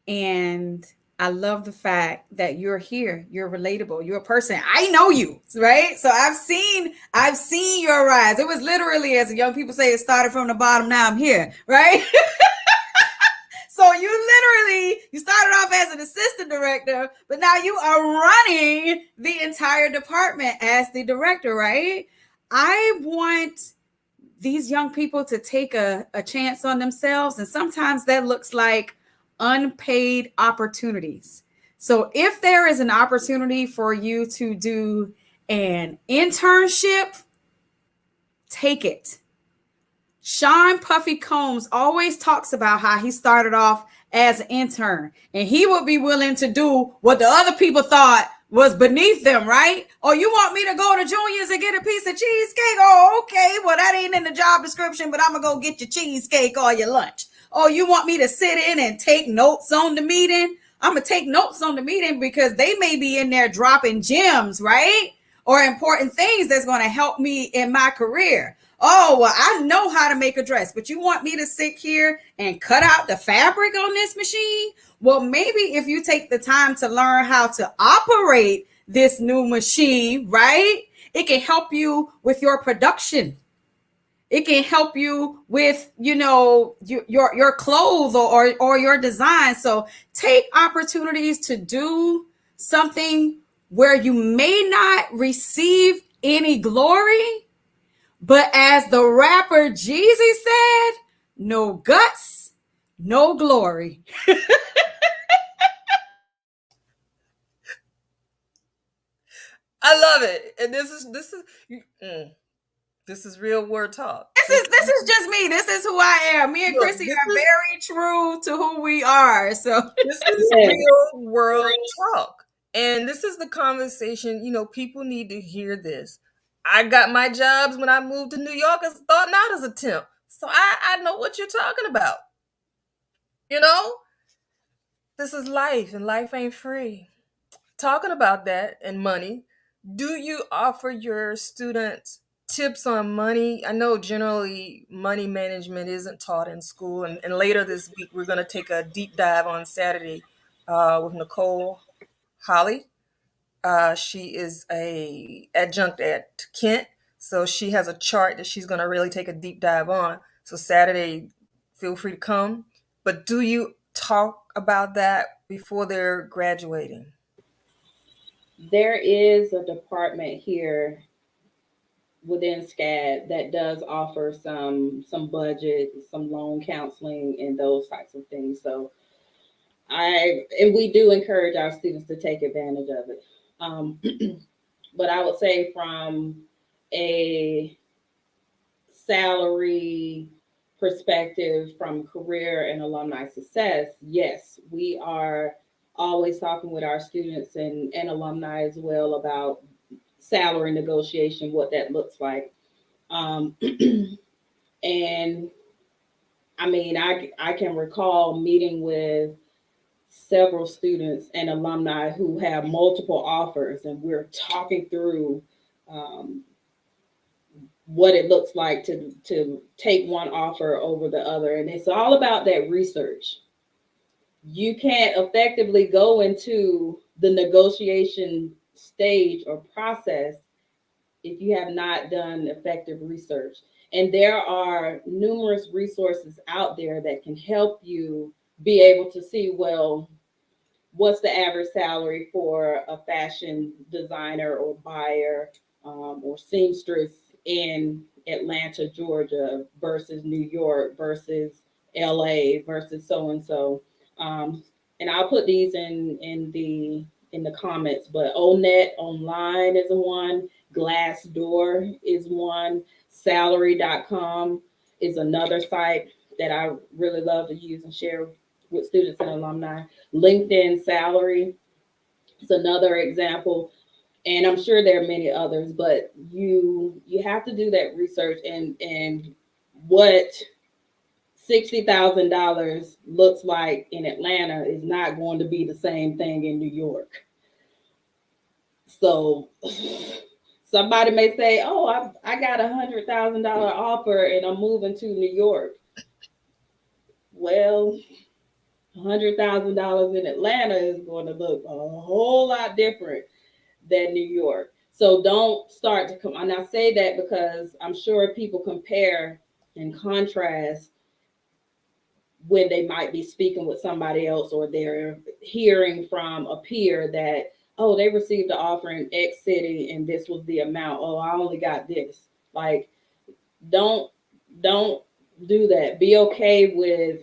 [SPEAKER 2] and I love the fact that you're here, you're relatable, you're a person. I know you, right? So I've seen your rise. It was literally, as young people say, it started from the bottom, now I'm here, right? So you started off as an assistant director, but now you are running the entire department as the director, right? I want these young people to take a chance on themselves. And sometimes that looks like unpaid opportunities. So if there is an opportunity for you to do an internship, take it. Sean Puffy Combs always talks about how he started off as an intern and he would be willing to do what the other people thought was beneath them, right? Oh, you want me to go to Junior's and get a piece of cheesecake? Oh, okay. Well, that ain't in the job description, but I'm going to go get your cheesecake or your lunch. Oh, you want me to sit in and take notes on the meeting? I'm going to take notes on the meeting because they may be in there dropping gems, right? Or important things that's going to help me in my career. Oh, well, I know how to make a dress, but you want me to sit here and cut out the fabric on this machine? Well, maybe if you take the time to learn how to operate this new machine, right? It can help you with your production. It can help you with, your clothes or your design. So take opportunities to do something where you may not receive any glory, but as the rapper Jeezy said, no guts, no glory.
[SPEAKER 1] I love it. And this is real word talk.
[SPEAKER 2] This is just me. This is who I am. Me and
[SPEAKER 1] Look,
[SPEAKER 2] Chrissy are very true to who we are. So
[SPEAKER 1] this is
[SPEAKER 3] Yes.
[SPEAKER 1] real world talk. And this is the conversation, people need to hear this. I got my jobs when I moved to New York as starting out as a temp. So I know what you're talking about. You know? This is life and life ain't free. Talking about that and money, do you offer your students tips on money? I know generally money management isn't taught in school, and later this week we're going to take a deep dive on Saturday with Nicole Holly. She is a adjunct at Kent, so she has a chart that she's going to really take a deep dive on. So Saturday, feel free to come. But do you talk about that before they're graduating?
[SPEAKER 3] There is a department here within SCAD that does offer some budget, some loan counseling, and those types of things. So we do encourage our students to take advantage of it. Um, but I would say from a salary perspective, from career and alumni success, yes, we are always talking with our students and alumni as well about salary negotiation, what that looks like. Um, and I mean, I can recall meeting with several students and alumni who have multiple offers, and we're talking through um, what it looks like to take one offer over the other, and it's all about that research. You can't effectively go into the negotiation stage or process if you have not done effective research. And there are numerous resources out there that can help you be able to see, well, what's the average salary for a fashion designer or buyer or seamstress in Atlanta, Georgia versus New York versus LA versus so and so. And I'll put these in the comments, but ONET online is one, Glassdoor is one, salary.com is another site that I really love to use and share with students and alumni. LinkedIn Salary is another example, and I'm sure there are many others. But you have to do that research, and what $60,000 looks like in Atlanta is not going to be the same thing in New York. So somebody may say, "Oh, I got $100,000 offer, and I'm moving to New York." Well, $100,000 in Atlanta is going to look a whole lot different than New York. So don't start to come. And I say that because I'm sure people compare and contrast when they might be speaking with somebody else, or they're hearing from a peer that, oh, they received an offer in X city and this was the amount. Oh, I only got this. Like, don't don't do that. Be okay with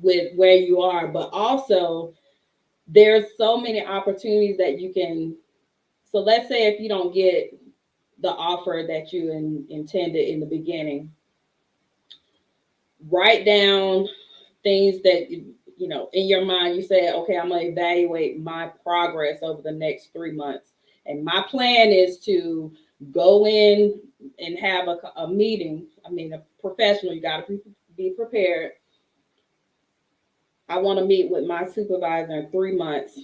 [SPEAKER 3] where you are, but also there's so many opportunities that you can. So let's say if you don't get the offer that you intended in the beginning, write down things that in your mind. You say, okay, I'm going to evaluate my progress over the next 3 months, and my plan is to go in and have a meeting. I mean, a professional, you got to be prepared, I want to meet with my supervisor in 3 months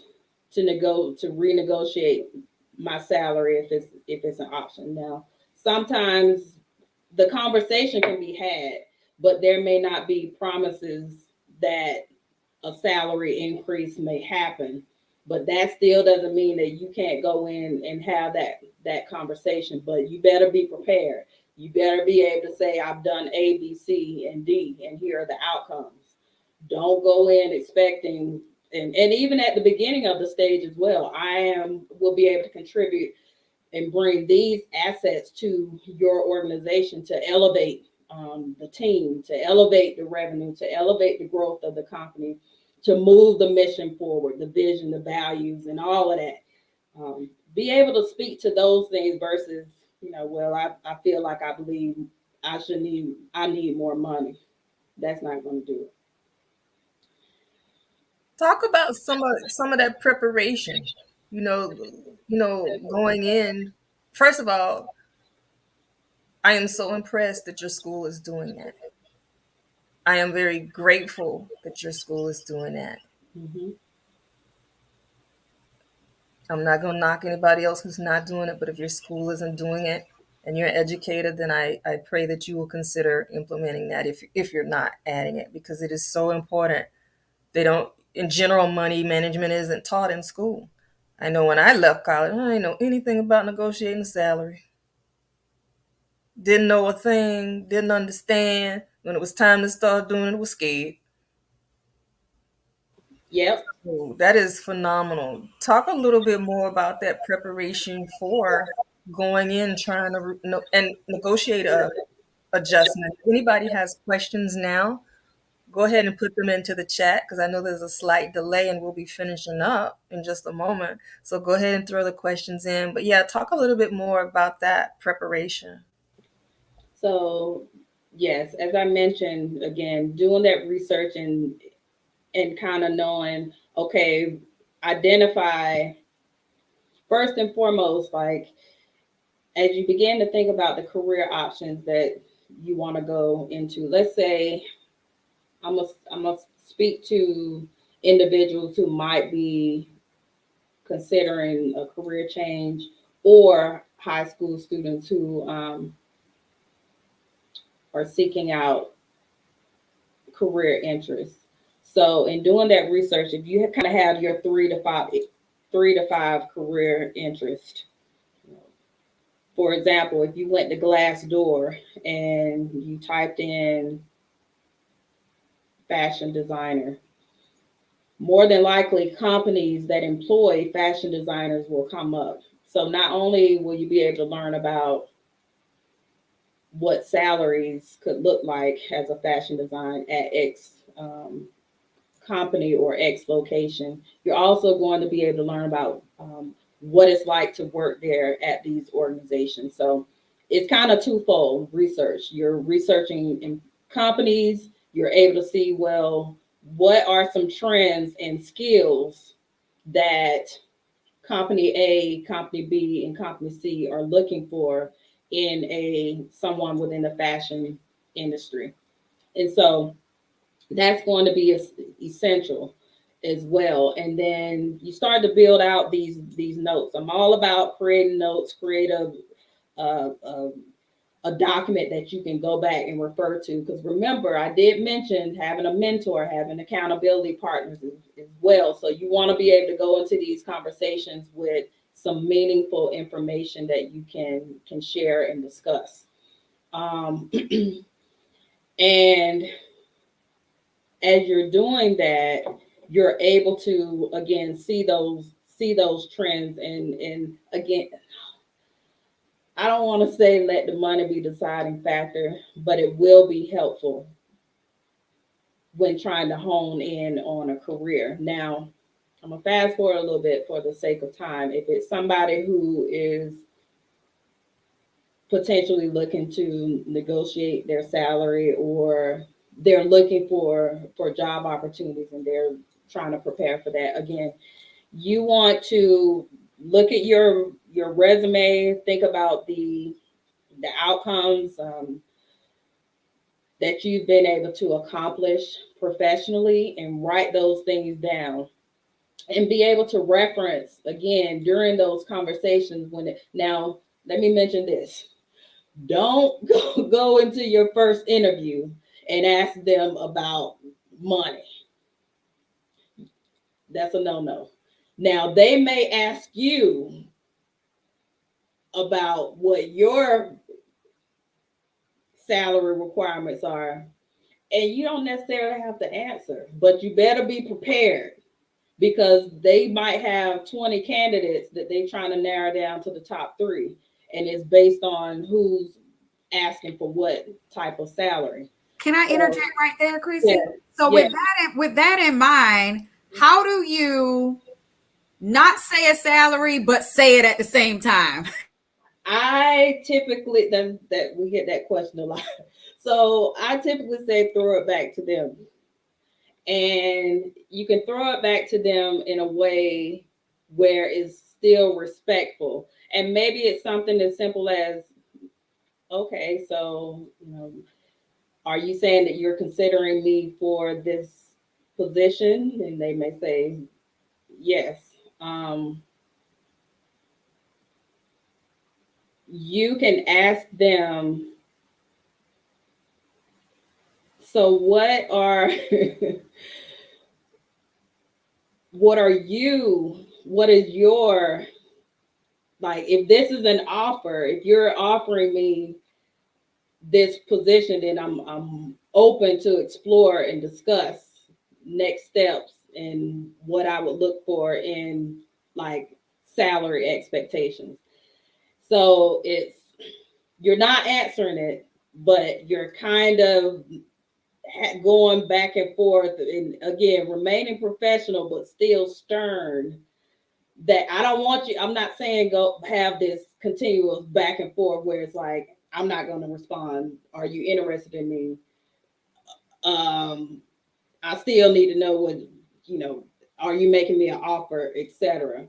[SPEAKER 3] to renegotiate my salary if it's an option. Now, sometimes the conversation can be had, but there may not be promises that a salary increase may happen. But that still doesn't mean that you can't go in and have that conversation. But you better be prepared. You better be able to say, I've done A, B, C, and D, and here are the outcomes. Don't go in expecting, and even at the beginning of the stage as well, will be able to contribute and bring these assets to your organization to elevate the team, to elevate the revenue, to elevate the growth of the company, to move the mission forward, the vision, the values, and all of that. Be able to speak to those things versus, well, I feel like I believe I need more money. That's not going to do it.
[SPEAKER 1] Talk about some of that preparation. You know, going in. First of all, I am so impressed that your school is doing that. I am very grateful that your school is doing that.
[SPEAKER 3] Mm-hmm.
[SPEAKER 1] I'm not going to knock anybody else who's not doing it, but if your school isn't doing it and you're educated, then I pray that you will consider implementing that if you're not adding it, because it is so important. They don't, in general, money management isn't taught in school. I know when I left college, I didn't know anything about negotiating salary. Didn't know a thing, didn't understand. When it was time to start doing it, was scared.
[SPEAKER 3] Yep.
[SPEAKER 1] Oh, that is phenomenal. Talk a little bit more about that preparation for going in, trying to and negotiate a adjustment. If anybody has questions now, go ahead and put them into the chat because I know there's a slight delay and we'll be finishing up in just a moment. So go ahead and throw the questions in. But yeah, talk a little bit more about that preparation.
[SPEAKER 3] So, yes, as I mentioned, again, doing that research and kind of knowing, okay, identify first and foremost, like as you begin to think about the career options that you want to go into. Let's say I'm gonna speak to individuals who might be considering a career change, or high school students who are seeking out career interests. So in doing that research, if you kind of have your three to five career interests, for example, if you went to Glassdoor and you typed in fashion designer, more than likely companies that employ fashion designers will come up. So not only will you be able to learn about what salaries could look like as a fashion design at X company or X location, you're also going to be able to learn about what it's like to work there at these organizations. So it's kind of twofold research. You're researching in companies, you're able to see, well, what are some trends and skills that company A, company B, and company C are looking for in a someone within the fashion industry. And so that's going to be essential as well. And then you start to build out these notes. I'm all about creating notes, create uh, uh, a document that you can go back and refer to. Because remember, I did mention having a mentor, having accountability partners as well. So you want to be able to go into these conversations with some meaningful information that you can share and discuss. Um, and as you're doing that, you're able to again see those trends and again, I don't want to say let the money be the deciding factor, but it will be helpful when trying to hone in on a career. Now, I'm gonna fast forward a little bit for the sake of time. If it's somebody who is potentially looking to negotiate their salary, or they're looking for job opportunities and they're trying to prepare for that, again, you want to look at your resume, think about the outcomes that you've been able to accomplish professionally and write those things down and be able to reference again during those conversations now let me mention this. Don't go into your first interview and ask them about money. That's a no-no. Now they may ask you about what your salary requirements are, and you don't necessarily have to answer, but you better be prepared because they might have 20 candidates that they're trying to narrow down to the top three, and it's based on who's asking for what type of salary.
[SPEAKER 2] Can I
[SPEAKER 3] So,
[SPEAKER 2] interject right there,
[SPEAKER 3] yeah,
[SPEAKER 2] Chrissy? So
[SPEAKER 3] yeah.
[SPEAKER 2] with that in mind, how do you not say a salary but say it at the same time?
[SPEAKER 3] I typically that we get that question a lot. So I typically say throw it back to them. And you can throw it back to them in a way where it's still respectful. And maybe it's something as simple as, okay, so are you saying that you're considering me for this position? And they may say yes. Um, you can ask them, so what is your, like, if this is an offer, if you're offering me this position, then I'm open to explore and discuss next steps and what I would look for in like salary expectations. So it's, you're not answering it, but you're kind of going back and forth, and again remaining professional but still stern. That I don't want you, I'm not saying go have this continuous back and forth where it's like I'm not going to respond, are you interested in me? um I still need to know what, you know are you making me an offer, etc.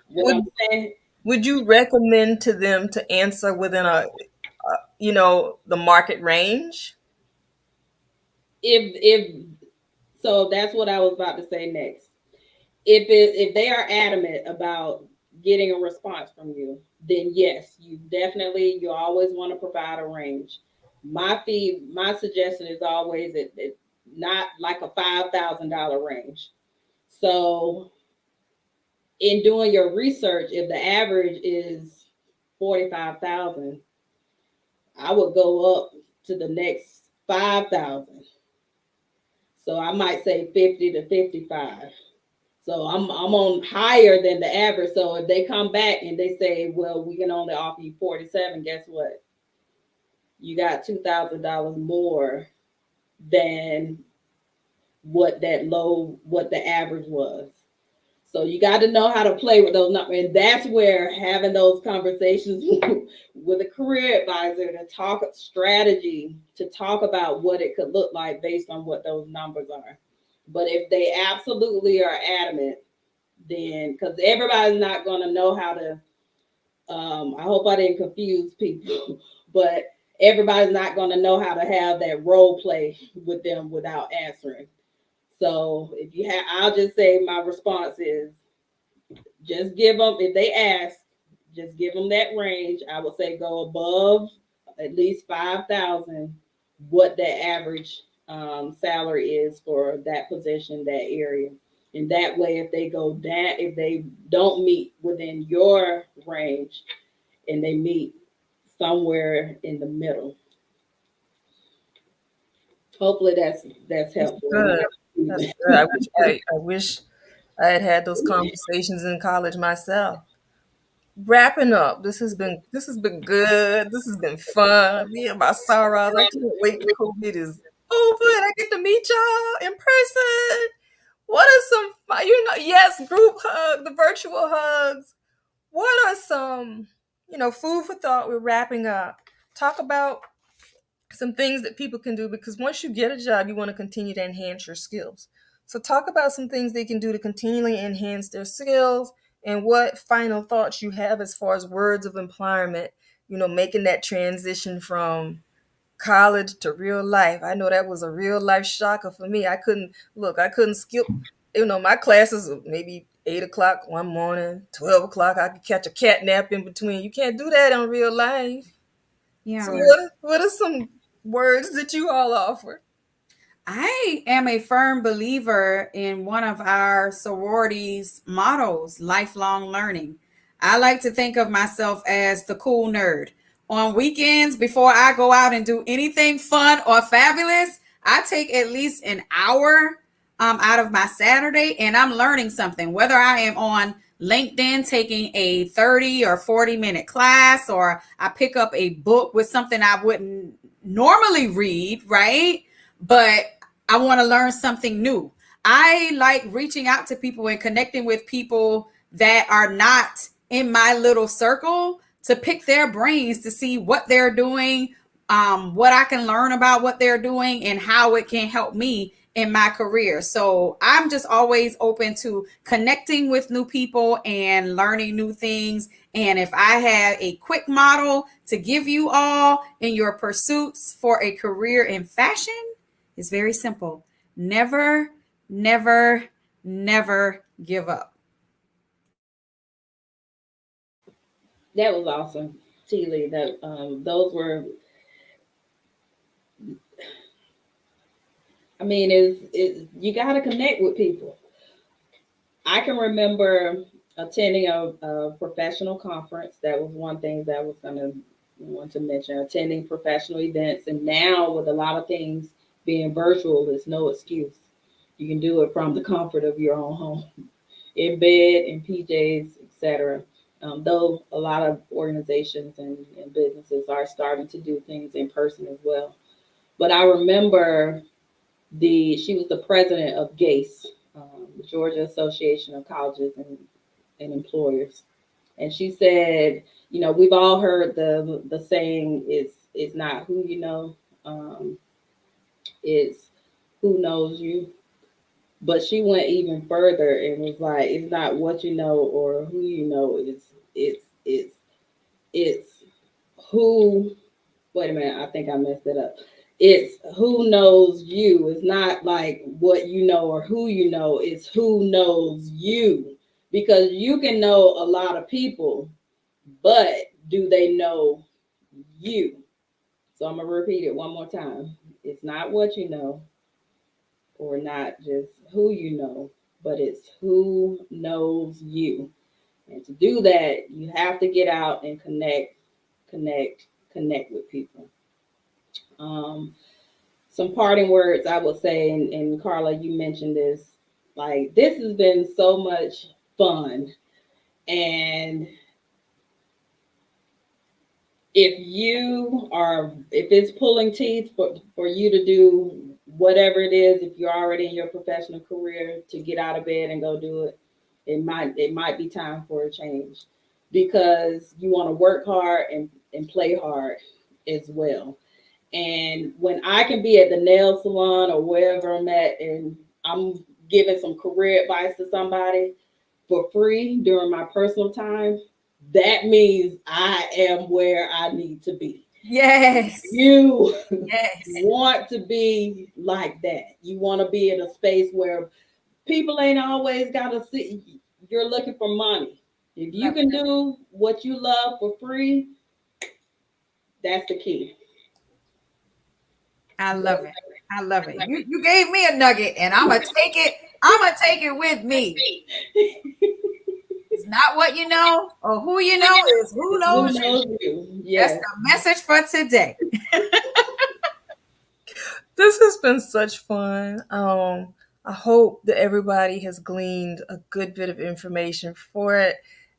[SPEAKER 3] What
[SPEAKER 1] Would
[SPEAKER 3] I'm saying,
[SPEAKER 1] would you recommend to them to answer within the market range?
[SPEAKER 3] if so that's what I was about to say next. If they are adamant about getting a response from you, then yes, you always want to provide a range. My suggestion is always it not like a $5,000 range. So in doing your research, if the average is 45,000, I would go up to the next 5,000. So I might say 50 to 55. So I'm on higher than the average. So if they come back and they say, well, we can only offer you 47, guess what? You got $2,000 more than what the average was. So you got to know how to play with those numbers. And that's where having those conversations with a career advisor to talk strategy, to talk about what it could look like based on what those numbers are. But if they absolutely are adamant, then because everybody's not going to know how to, I hope I didn't confuse people, but everybody's not going to know how to have that role play with them without answering. So if you have, I'll just say my response is just give them, if they ask, just give them that range. I would say go above at least 5,000, what the average salary is for that position, that area. And that way, if they go down, if they don't meet within your range and they meet somewhere in the middle, hopefully that's
[SPEAKER 1] That's
[SPEAKER 3] helpful.
[SPEAKER 1] good. That's good. I wish I had had those conversations in college myself. Wrapping up, this has been good. This has been fun. Me and my sorrows. I can't wait till COVID is over and I get to meet y'all in person. What are yes, group hug, the virtual hugs. What are some, food for thought? We're wrapping up. Talk about some things that people can do because once you get a job, you want to continue to enhance your skills. So, talk about some things they can do to continually enhance their skills and what final thoughts you have as far as words of empowerment, making that transition from college to real life. I know that was a real life shocker for me. I couldn't skip, my classes maybe 8 o'clock one morning, 12 o'clock. I could catch a cat nap in between. You can't do that in real life. So
[SPEAKER 2] Yeah.
[SPEAKER 1] what are some words that you all offer?
[SPEAKER 2] I am a firm believer in one of our sororities' mottos, lifelong learning. I like to think of myself as the cool nerd. On weekends, before I go out and do anything fun or fabulous, I take at least an hour out of my Saturday and I'm learning something, whether I am on LinkedIn taking a 30 or 40-minute class, or I pick up a book with something I wouldn't normally read, right? But I want to learn something new. I like reaching out to people and connecting with people that are not in my little circle to pick their brains to see what they're doing, what I can learn about what they're doing, and how it can help me in my career. So I'm just always open to connecting with new people and learning new things. And if I have a quick model to give you all in your pursuits for a career in fashion, it's very simple. Never, never, never give up.
[SPEAKER 3] That was awesome, T. Lee. That those were. I mean, is you got to connect with people. I can remember attending a professional conference. That was one thing that I was going to want to mention. Attending professional events, and now with a lot of things being virtual, is no excuse. You can do it from the comfort of your own home, in bed, in PJs, etc. Though a lot of organizations and businesses are starting to do things in person as well. But I remember she was the president of GACE, the Georgia Association of Colleges and Employers, and she said, we've all heard the saying, it's not who you know, it's who knows you. But she went even further and was like, it's not what you know or who you know, it's who. Wait a minute, I think I messed it up. It's who knows you. It's not like what you know or who you know. It's who knows you. Because you can know a lot of people, but do they know you? So I'm going to repeat it one more time. It's not what you know, or not just who you know, but it's who knows you. And to do that, you have to get out and connect, connect with people. Um, some parting words I would say, and Carla, you mentioned this. Like, this has been so much fun, and if it's pulling teeth for you to do whatever it is, if you're already in your professional career, to get out of bed and go do it, it might be time for a change, because you want to work hard and play hard as well. And when I can be at the nail salon or wherever I'm at, and I'm giving some career advice to somebody for free during my personal time, that means I am where I need to be.
[SPEAKER 2] Yes.
[SPEAKER 3] You
[SPEAKER 2] Yes.
[SPEAKER 3] want to be like that. You want to be in a space where people ain't always got to see you're looking for money. If you can do what you love for free, that's the key.
[SPEAKER 2] I love it. I love it. You gave me a nugget and I'm gonna take it. I'm gonna take it with me. It's not what you know or who you know, is who
[SPEAKER 3] Who
[SPEAKER 2] knows you.
[SPEAKER 3] knows you?
[SPEAKER 2] That's
[SPEAKER 3] Yes.
[SPEAKER 2] the message for today.
[SPEAKER 1] This has been such fun. I hope that everybody has gleaned a good bit of information for it.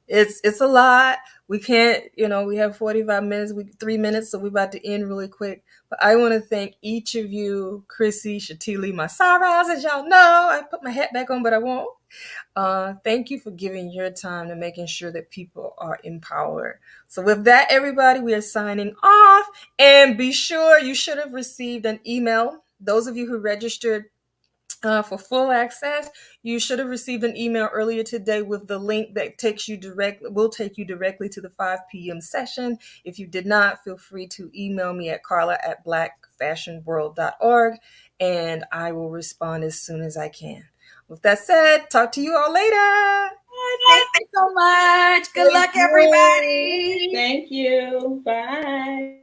[SPEAKER 1] It's a lot. We can't, we have 45 minutes, 3 minutes, so we're about to end really quick. But I want to thank each of you, Chrissy, Shatili, my Saras, as y'all know. I put my hat back on, but I won't. Thank you for giving your time to making sure that people are empowered. So with that, everybody, we are signing off. And be sure, you should have received an email. Those of you who registered For full access, you should have received an email earlier today with the link that will take you directly to the 5 p.m. session. If you did not, feel free to email me at carla@blackfashionworld.org, and I will respond as soon as I can. With that said, talk to you all later.
[SPEAKER 2] Thank you so much. Good luck,
[SPEAKER 1] Thank you.
[SPEAKER 2] everybody.
[SPEAKER 3] Thank you. Bye.